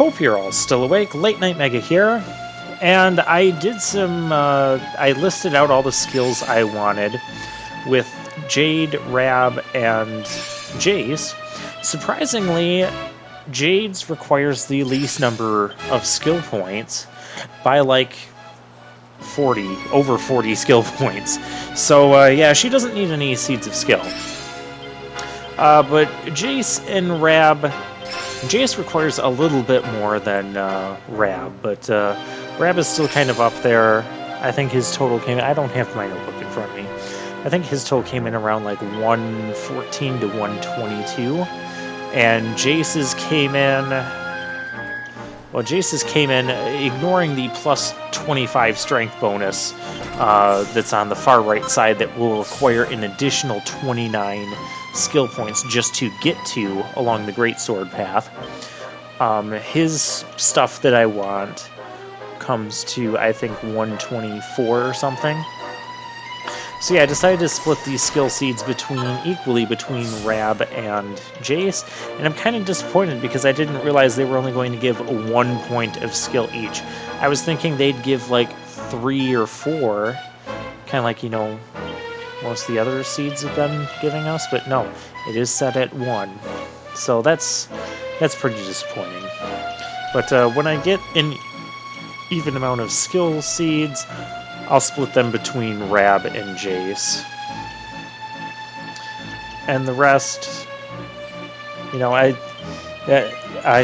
Hope you're all still awake. Late Night Mega here. And I did some, I listed out all the skills I wanted with Jade, Rab, and Jace. Surprisingly, Jade's requires the least number of skill points by like 40, over 40 skill points. So yeah, she doesn't need any Seeds of Skill. But Jace and Rab, Jace requires a little bit more than Rab, but Rab is still kind of up there. I think his total came in, I don't have my notebook in front of me. I think his total came in around like 114 to 122. And Jace's came in, well, Jace's came in ignoring the plus 25 strength bonus that's on the far right side that will require an additional 29 skill points just to get to along the Greatsword path. His stuff that I want comes to, I think, 124 or something. So yeah, I decided to split these skill seeds equally between Rab and Jace, and I'm kind of disappointed because I didn't realize they were only going to give 1 point of skill each. I was thinking they'd give like 3 or 4, kind of like, you know, most of the other seeds have been giving us, but no, it is set at 1. So that's pretty disappointing. But when I get an even amount of skill seeds, I'll split them between Rab and Jace. And the rest, you know, I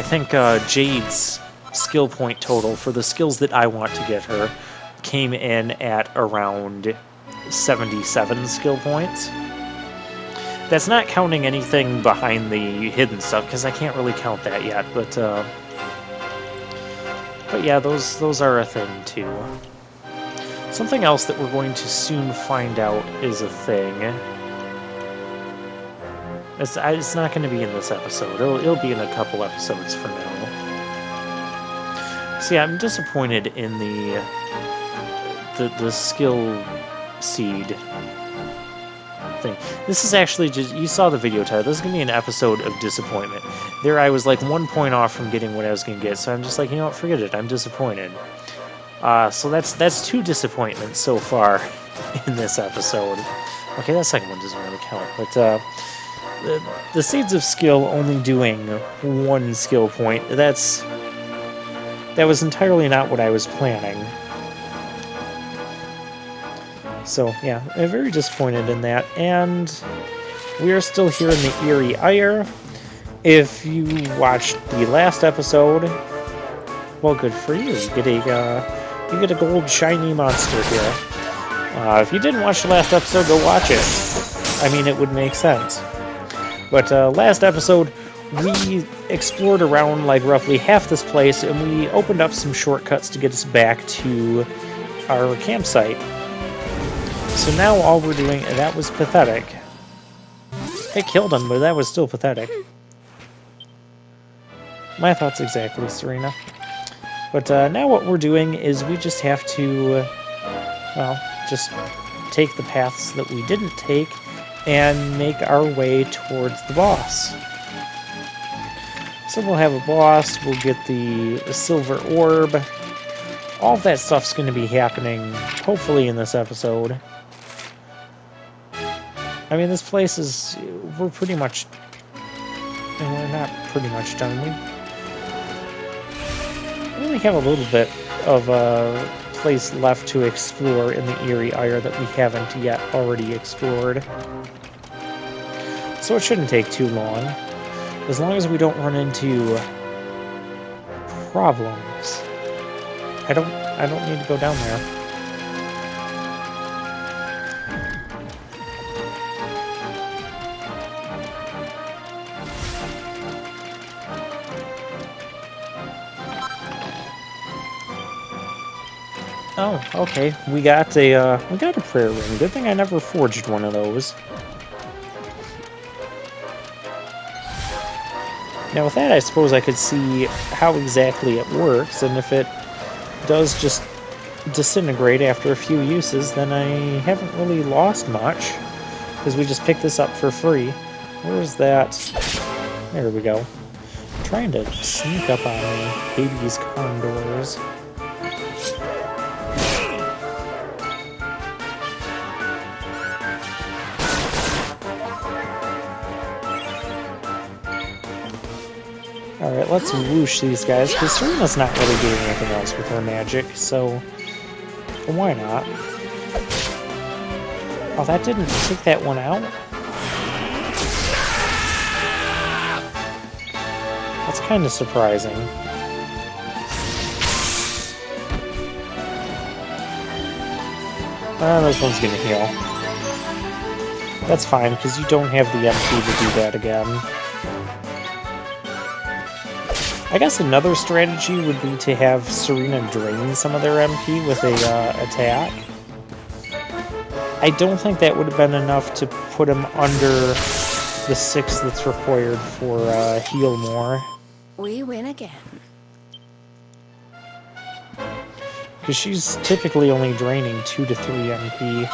think Jade's skill point total for the skills that I want to get her came in at around 77 skill points. That's not counting anything behind the hidden stuff, because I can't really count that yet, but yeah, those are a thing too. Something else that we're going to soon find out is a thing. It's not going to be in this episode. It'll be in a couple episodes from now. See, I'm disappointed in the skill seed thing. This is actually just, you saw the video title, this is going to be an episode of disappointment. There I was like 1 point off from getting what I was going to get, so I'm just like, you know what, forget it, I'm disappointed. So that's 2 disappointments so far in this episode. Okay, that second one doesn't really count, but the Seeds of Skill only doing 1 skill point, that was entirely not what I was planning. So yeah, I'm very disappointed in that, and we are still here in the Eerie Ire. If you watched the last episode, well, good for you. You get a gold shiny monster here. If you didn't watch the last episode, go watch it. I mean, it would make sense. But last episode, we explored around like roughly half this place, and we opened up some shortcuts to get us back to our campsite. So now all we're doing, that was pathetic. It killed him, but that was still pathetic. My thoughts exactly, Serena. But now what we're doing is we just have to, well, just take the paths that we didn't take and make our way towards the boss. So we'll have a boss, we'll get the Silver Orb. All of that stuff's going to be happening, hopefully, in this episode. I mean, this place is, we're pretty much, and we're not pretty much done. We only have a little bit of a place left to explore in the Eerie Ire that we haven't yet already explored. So it shouldn't take too long, as long as we don't run into problems. I don't need to go down there. Oh, okay. We got a prayer ring. Good thing I never forged one of those. Now with that, I suppose I could see how exactly it works, and if it does just disintegrate after a few uses, then I haven't really lost much, because we just picked this up for free. Where's that? There we go. Trying to sneak up on me, Hades condors. Alright, let's whoosh these guys, because Serena's not really doing anything else with her magic, so why not? Oh, that didn't take that one out? That's kind of surprising. This one's gonna heal. That's fine, because you don't have the MP to do that again. I guess another strategy would be to have Serena drain some of their MP with a attack. I don't think that would have been enough to put him under the 6 that's required for heal more. We win again. Because she's typically only draining 2 to 3 MP.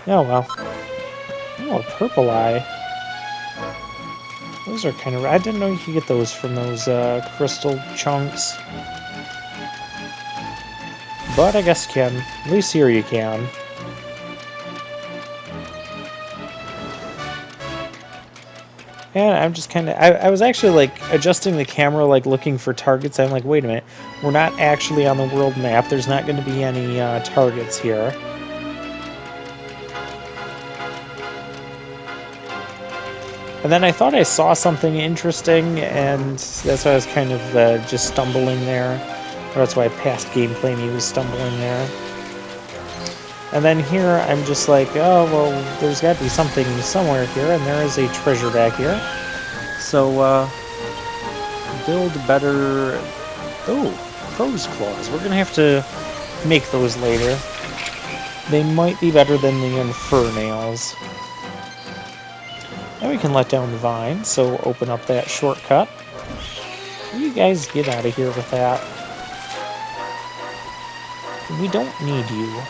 Oh well. Oh, a purple eye. Those are kind of... I didn't know you could get those from those crystal chunks. But I guess you can. At least here you can. And I'm just kind of... I was actually, like, adjusting the camera, like, looking for targets. I'm like, wait a minute. We're not actually on the world map. There's not going to be any targets here. And then I thought I saw something interesting, and that's why I was kind of just stumbling there. Or that's why past gameplay me was stumbling there. And then here, I'm just like, oh, well, there's got to be something somewhere here, and there is a treasure back here. So, build better... Oh, crow's claws. We're going to have to make those later. They might be better than the infernails. Now we can let down the vine, so open up that shortcut. You guys get out of here with that. We don't need you.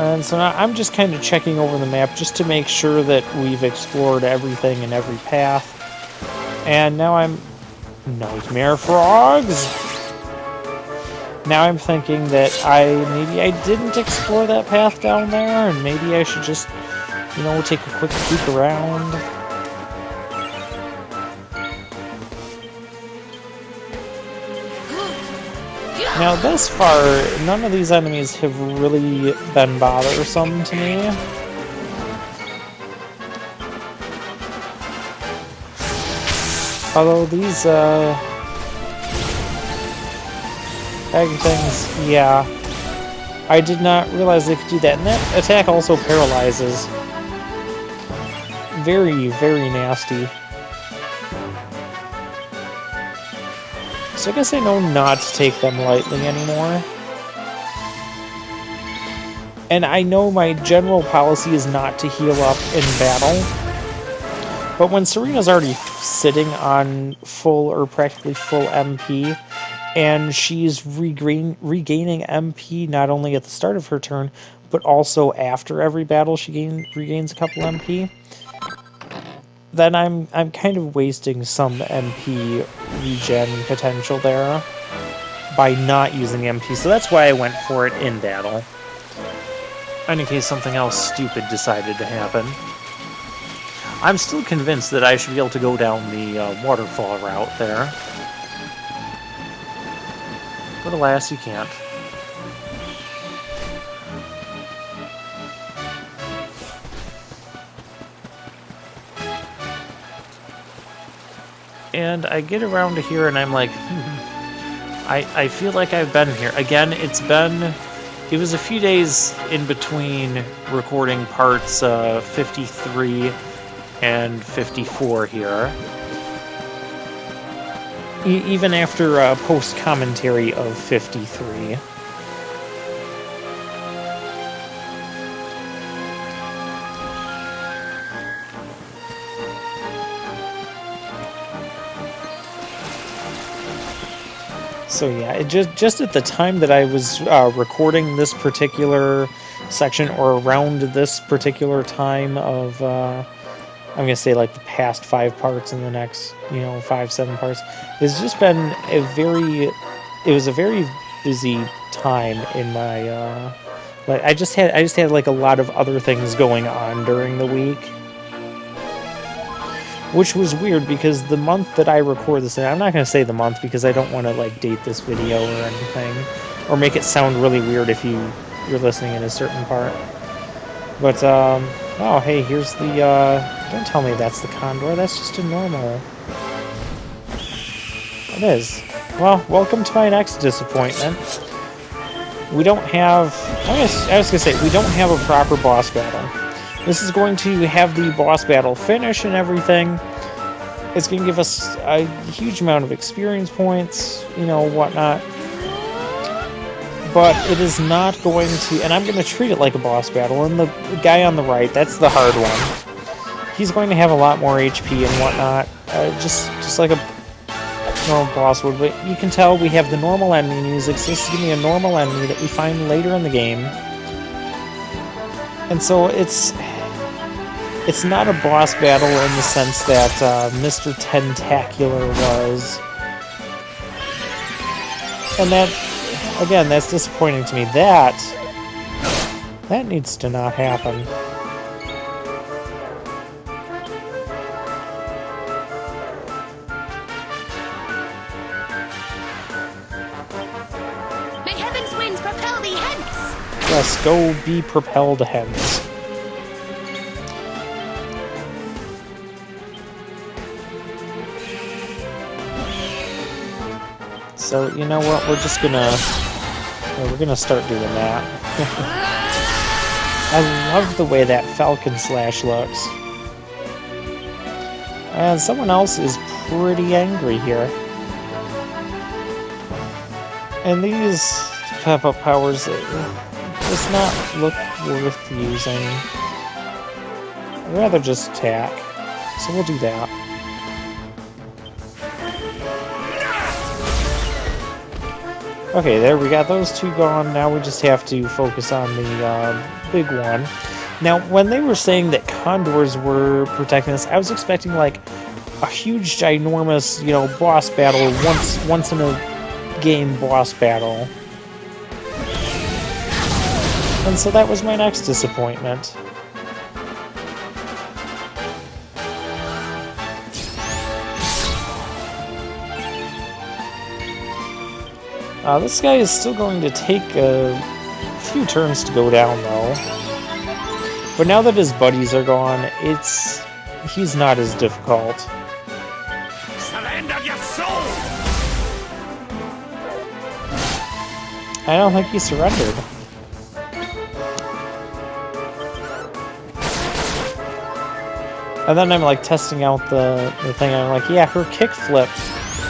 And so now I'm just kind of checking over the map just to make sure that we've explored everything in every path. And now I'm... Nightmare frogs! Now I'm thinking that maybe I didn't explore that path down there, and maybe I should just, you know, take a quick peek around. Now, thus far, none of these enemies have really been bothersome to me. Although these, egg things, yeah. I did not realize they could do that. And that attack also paralyzes. Very, very nasty. So I guess I know not to take them lightly anymore. And I know my general policy is not to heal up in battle. But when Serena's already sitting on full or practically full MP, and she's regaining MP not only at the start of her turn, but also after every battle she regains a couple MP, then I'm kind of wasting some MP regen potential there by not using MP. So that's why I went for it in battle, in case something else stupid decided to happen. I'm still convinced that I should be able to go down the waterfall route there. But alas, you can't. And I get around to here and I'm like, I feel like I've been here. Again, it was a few days in between recording parts 53 and 54 here. Even after post-commentary of 53. So yeah, just at the time that I was recording this particular section, or around this particular time of, I'm gonna say like the past 5 parts and the next, 5-7 parts. It's just been it was a very busy time in my, like I just had like a lot of other things going on during the week. Which was weird because the month that I record this, and I'm not going to say the month because I don't want to like date this video or anything, or make it sound really weird if you're listening in a certain part. But, oh hey, here's the, don't tell me that's the Condor, that's just a normal. It is. Well, welcome to my next disappointment. We don't have, I was going to say, we don't have a proper boss battle. This is going to have the boss battle finish and everything. It's going to give us a huge amount of experience points, whatnot. But it is not going to, and I'm going to treat it like a boss battle. And the guy on the right, that's the hard one. He's going to have a lot more HP and whatnot, just like a normal boss would. But you can tell we have the normal enemy music, so this is going to be a normal enemy that we find later in the game. And so it's not a boss battle in the sense that Mr. Tentacular was. And that, again, that's disappointing to me. That needs to not happen. May heaven's winds propel thee hence! Yes, go be propelled hence. So, you know what, we're gonna start doing that. I love the way that Falcon Slash looks. And someone else is pretty angry here. And these pop-up powers, does not look worth using. I'd rather just attack. So we'll do that. Okay, there, we got those two gone. Now we just have to focus on the big one. Now, when they were saying that condors were protecting us, I was expecting like a huge, ginormous, boss battle, once in a game boss battle. And so that was my next disappointment. This guy is still going to take a few turns to go down, though. But now that his buddies are gone, he's not as difficult. Surrender your soul! I don't think he surrendered. And then I'm like testing out the thing, and I'm like, yeah, her kickflip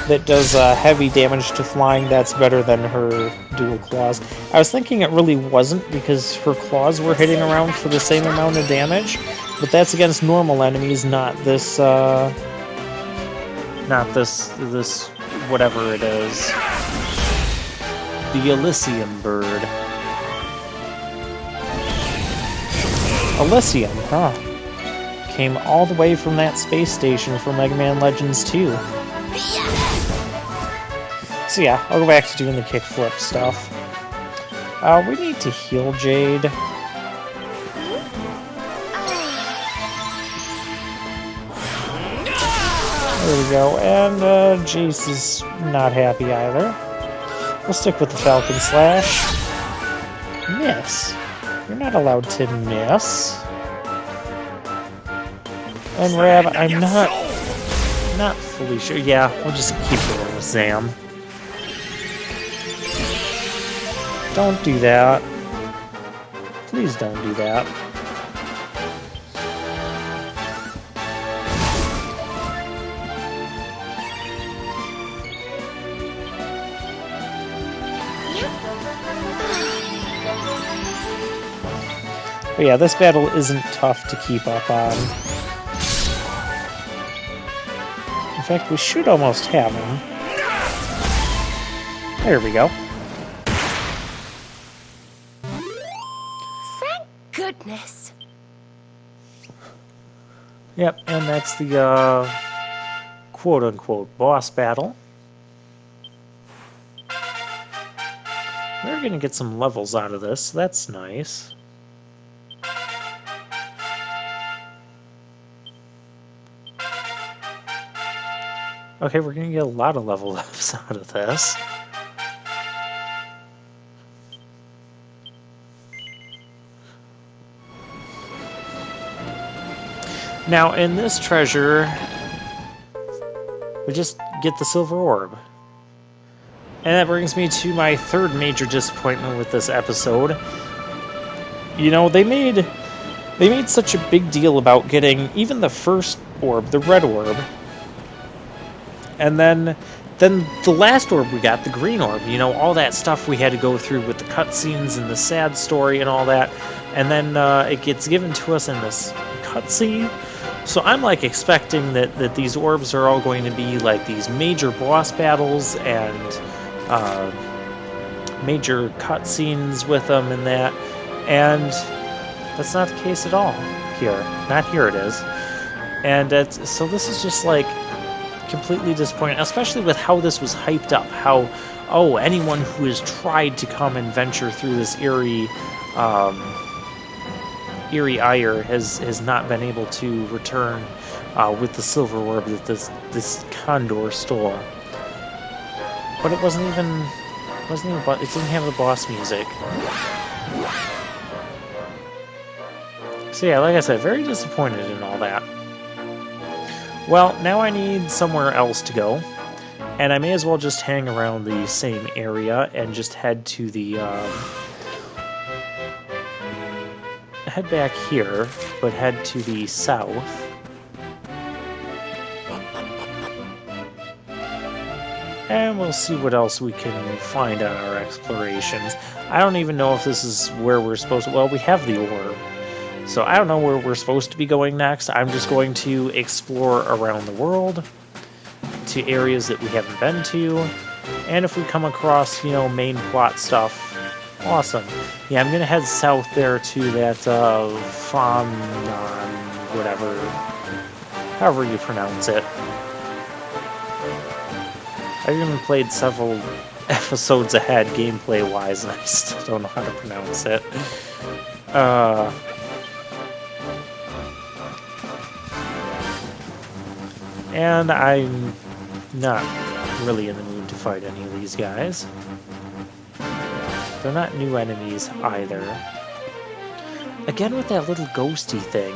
that does heavy damage to flying, that's better than her dual claws. I was thinking it really wasn't because her claws were hitting around for the same amount of damage, but that's against normal enemies, not this whatever it is. The Elysium bird. Elysium, huh? Came all the way from that space station for Mega Man Legends 2. So yeah, I'll go back to doing the kickflip stuff. We need to heal Jade. There we go, and Jace is not happy either. We'll stick with the Falcon Slash. Miss. You're not allowed to miss. And Rab, I'm not fully sure. Yeah, we'll just keep going with Zam. Don't do that. Please don't do that. But yeah, this battle isn't tough to keep up on. In fact, we should almost have him. There we go. Yep, and that's the quote-unquote boss battle. We're gonna get some levels out of this. That's nice. Okay, we're gonna get a lot of level ups out of this. Now, in this treasure, we just get the Silver Orb. And that brings me to my third major disappointment with this episode. You know, they made such a big deal about getting even the first orb, the red orb. And then the last orb we got, the green orb, you know, all that stuff we had to go through with the cutscenes and the sad story and all that. And then it gets given to us in this cutscene. So I'm like expecting that these orbs are all going to be like these major boss battles and major cutscenes with them and that. And that's not the case at all here. Not here it is. And so this is just like completely disappointing, especially with how this was hyped up. How, oh, anyone who has tried to come and venture through this eerie Ire has not been able to return with the Silver Orb that this Condor stole. But it wasn't even it didn't have the boss music. So yeah, like I said, very disappointed in all that. Well, now I need somewhere else to go, and I may as well just hang around the same area and just head to the head back here, but head to the south. And we'll see what else we can find on our explorations. I don't even know if this is where we're supposed to... Well, we have the orb. So I don't know where we're supposed to be going next. I'm just going to explore around the world to areas that we haven't been to. And if we come across, you know, main plot stuff, awesome. Yeah, I'm going to head south there to that Fomnon, whatever, however you pronounce it. I've even played several episodes ahead gameplay-wise, and I still don't know how to pronounce it. And I'm not really in the mood to fight any of these guys. They're not new enemies either. Again with that little ghosty thing.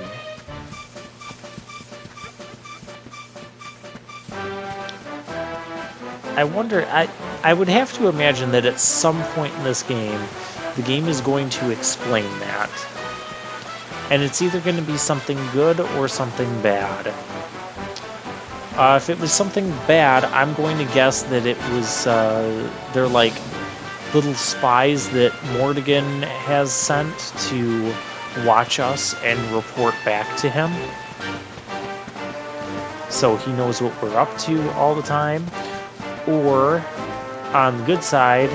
I wonder, I would have to imagine that at some point in this game, the game is going to explain that. And it's either going to be something good or something bad. If it was something bad, I'm going to guess that it was, they're like little spies that Mortigan has sent to watch us and report back to him. So he knows what we're up to all the time. Or, on the good side,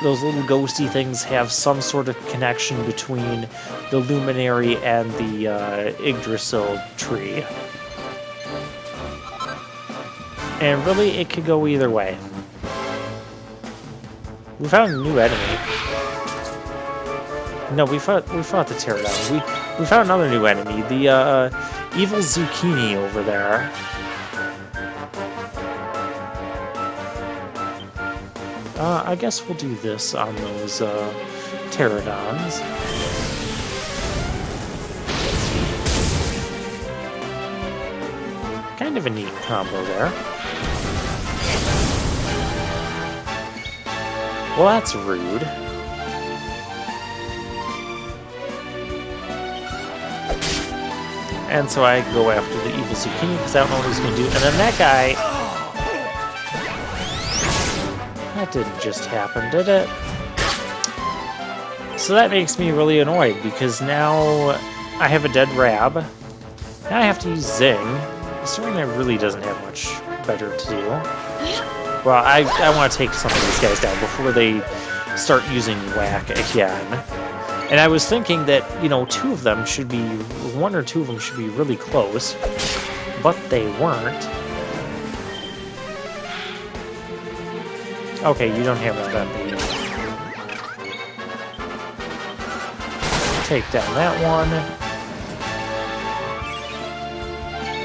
those little ghosty things have some sort of connection between the Luminary and the Yggdrasil tree. And really, it could go either way. We found a new enemy. No, we fought the Pterodon. We found another new enemy, the evil Zucchini over there. I guess we'll do this on those Pterodons. Kind of a neat combo there. Well, that's rude. And so I go after the evil Zucchini because I don't know what he's going to do. And then that guy... That didn't just happen, did it? So that makes me really annoyed because now I have a dead Rab. Now I have to use Zing. Serena really doesn't have much better to do. Well, I want to take some of these guys down before they start using Whack again. And I was thinking that, you know, one or two of them should be really close, but they weren't. Okay, you don't have that beat. Take down that one.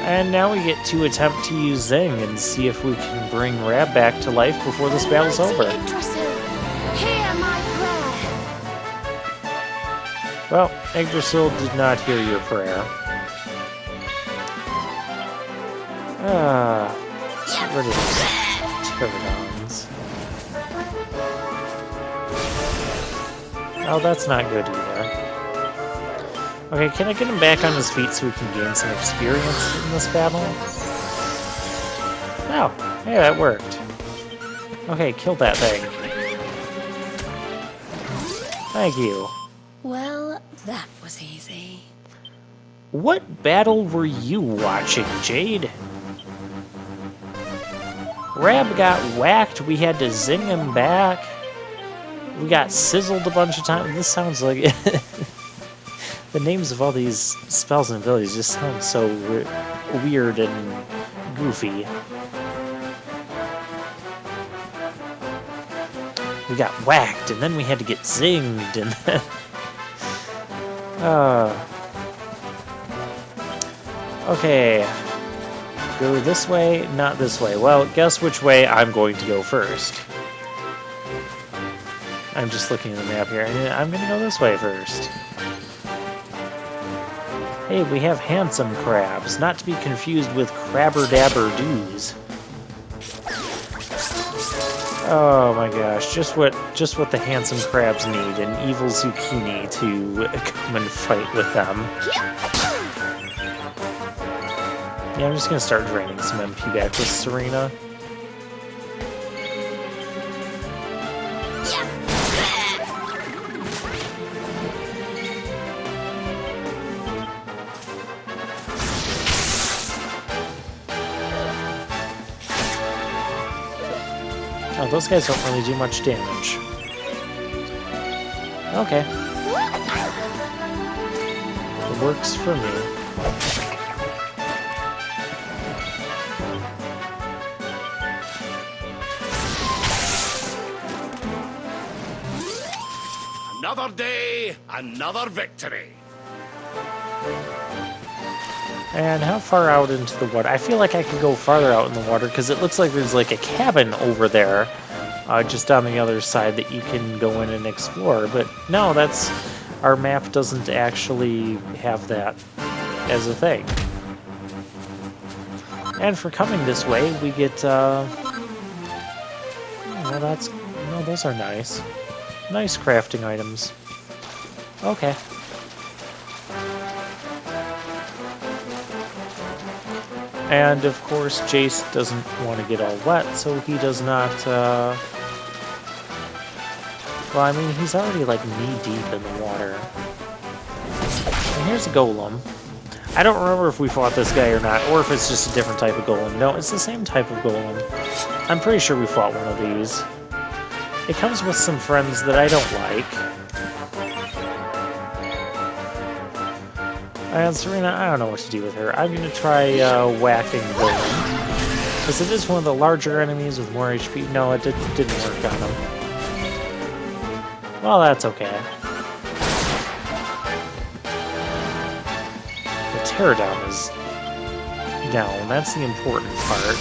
And now we get to attempt to use Zing and see if we can bring Rab back to life before this battle's over. Hear my prayer. Well, Yggdrasil did not hear your prayer. Let's get rid of these pterodons. Oh, that's not good either. Okay, can I get him back on his feet so we can gain some experience in this battle? Oh, hey, that worked. Okay, kill that thing. Thank you. Well, that was easy. What battle were you watching, Jade? Rab got whacked, we had to zing him back. We got sizzled a bunch of times. This sounds like... The names of all these spells and abilities just sound so weird and goofy. We got whacked, and then we had to get zinged, and then... Okay. Go this way, not this way. Well, guess which way I'm going to go first. I'm just looking at the map here, and I'm going to go this way first. Hey, we have handsome crabs, not to be confused with crabber-dabber-doos. Oh my gosh, just what the handsome crabs need, an evil zucchini to come and fight with them. Yeah, I'm just gonna start draining some MP back with Serena. Oh, those guys don't really do much damage. Okay. It works for me. Another day, another victory. And how far out into the water? I feel like I could go farther out in the water because it looks like there's like a cabin over there, just on the other side that you can go in and explore. But no, our map doesn't actually have that as a thing. And for coming this way, we get. No, those are nice. Nice crafting items. Okay. And of course, Jace doesn't want to get all wet, so he does not, well, I mean, he's already like knee-deep in the water. And here's a golem. I don't remember if we fought this guy or not, or if it's just a different type of golem. No, it's the same type of golem. I'm pretty sure we fought one of these. It comes with some friends that I don't like. And Serena, I don't know what to do with her. I'm going to try whacking Golem. Because it is one of the larger enemies with more HP. No, it didn't work on him. Well, that's okay. The Pterodon is down. That's the important part.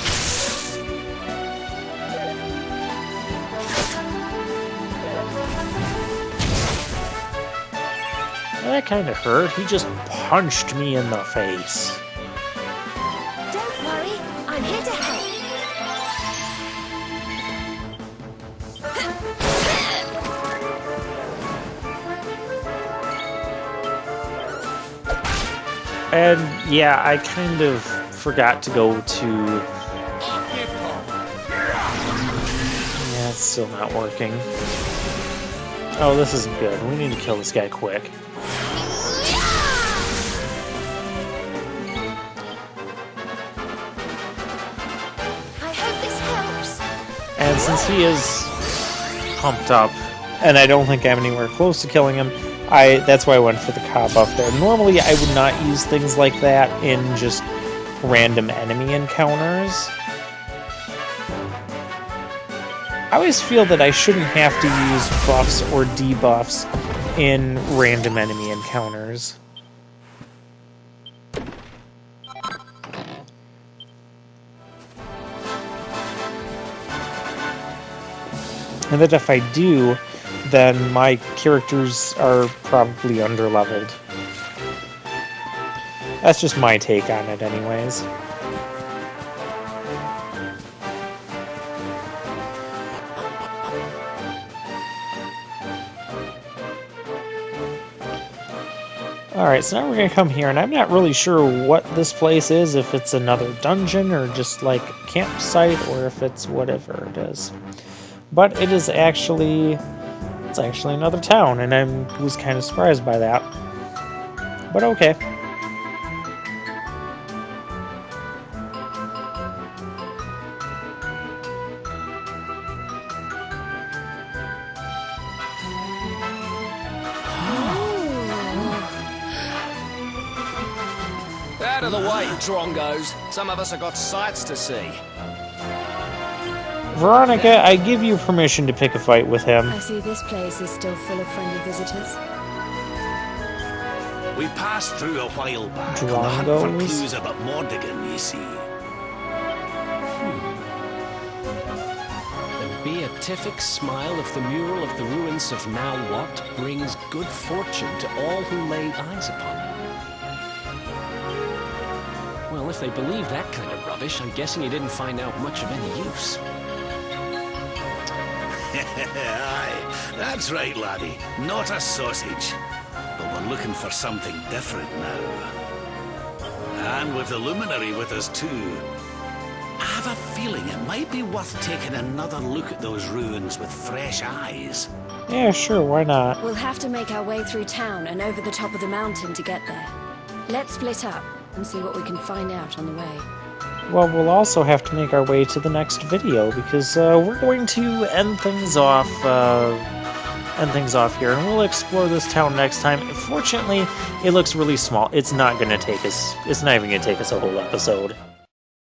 That kind of hurt. He just punched me in the face. Don't worry, I'm here to help. And yeah, I kind of forgot to go to... Yeah, it's still not working. Oh, this isn't good. We need to kill this guy quick. And since he is pumped up, and I don't think I'm anywhere close to killing him, That's why I went for the Ka buff there. Normally, I would not use things like that in just random enemy encounters. I always feel that I shouldn't have to use buffs or debuffs in random enemy encounters. And that if I do, then my characters are probably underleveled. That's just my take on it anyways. Alright, so now we're going to come here, and I'm not really sure what this place is, if it's another dungeon, or just like a campsite, or if it's whatever it is. But it is actually... it's actually another town, and I was kind of surprised by that. But okay. Out of the way, drongos. Some of us have got sights to see. Veronica, I give you permission to pick a fight with him. I see this place is still full of friendly visitors. We passed through a while back on the hunt for Drongos? clues about more digging, you see. The beatific smile of the mural of the ruins of now what brings good fortune to all who lay eyes upon it. Well, if they believe that kind of rubbish, I'm guessing you didn't find out much of any use. Aye, that's right, laddie. Not a sausage. But we're looking for something different now. And with the luminary with us too. I have a feeling it might be worth taking another look at those ruins with fresh eyes. Yeah, sure, why not? We'll have to make our way through town and over the top of the mountain to get there. Let's split up and see what we can find out on the way. Well, we'll also have to make our way to the next video, because we're going to end things off here, and we'll explore this town next time. Fortunately, it looks really small. It's not even going to take us a whole episode.